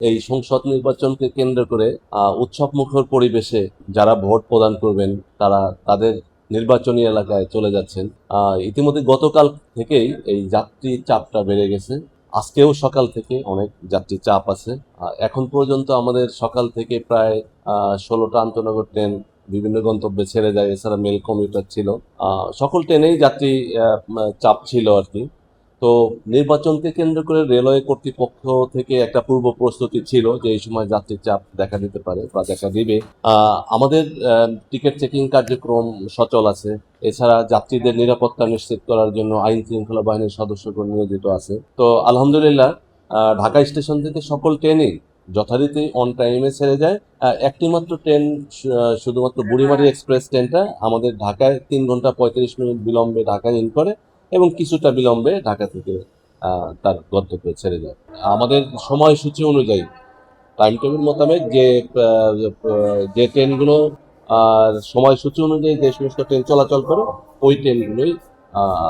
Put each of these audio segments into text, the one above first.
এই সংসদ নির্বাচনকে কেন্দ্র করে উৎসবমুখর পরিবেশে যারা ভোট প্রদান করবেন তারা তাদের নির্বাচনী এলাকায় চলে যাচ্ছেন। ইতিমধ্যে গতকাল থেকেই এই যাত্রী চাপটা বেড়ে গেছে। আজকেও সকাল থেকে অনেক যাত্রী চাপ আছে। এখন পর্যন্ত আমাদের সকাল থেকে প্রায় 16টা আন্তনগর ট্রেন বিভিন্ন গন্তব্যে ছেড়ে যায়। এছাড়া মেল কমিউটার ছিল। সকল ট্রেনেই যাত্রী চাপ ছিল আর কি। তো নির্বাচনকে কেন্দ্র করে রেলওয়ে কর্তৃপক্ষ থেকে একটা পূর্ব প্রস্তুতি ছিল যে এই সময় যাত্রীর চাপ দেখা দিতে পারে বা দেখা দিবে। আমাদের টিকিট চেকিং কার্যক্রম সচল আছে। এছাড়া যাত্রীদের নিরাপত্তা নিশ্চিত করার জন্য আইন শৃঙ্খলা বাহিনীর সদস্যগণ নিয়োজিত আছে। তো আলহামদুলিল্লাহ ঢাকা স্টেশন থেকে সকল ট্রেনই যথারীতি অন টাইমে ছেড়ে যায়। একটি মাত্র ট্রেন শুধুমাত্র বুড়িমারি এক্সপ্রেস ট্রেনটা আমাদের ঢাকায় 3 ঘন্টা 35 মিনিট বিলম্বে ঢাকায় ইন করে এবং কিছুটা বিলম্বে ঢাকা থেকে তার গন্তব্যে ছেড়ে যায়। আমাদের সময়সূচি অনুযায়ী টাইম টেবিল মোতাবেক যে ট্রেনগুলো আর সময়সূচি অনুযায়ী যে সমস্ত ট্রেন চলাচল করে ওই ট্রেনগুলোই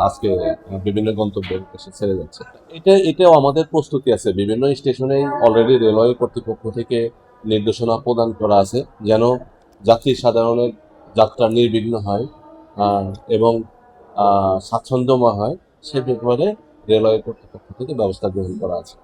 আজকে বিভিন্ন গন্তব্যে এসে ছেড়ে যাচ্ছে। এটাও আমাদের প্রস্তুতি আছে। বিভিন্ন স্টেশনেই অলরেডি রেলওয়ে কর্তৃপক্ষ থেকে নির্দেশনা প্রদান করা আছে যেন যাত্রী সাধারণের যাত্রা নির্বিঘ্ন হয় এবং স্বাচ্ছন্দ্যময় হয় সে ব্যাপারে রেলওয়ে কর্তৃপক্ষ থেকে ব্যবস্থা গ্রহণ করা আছে।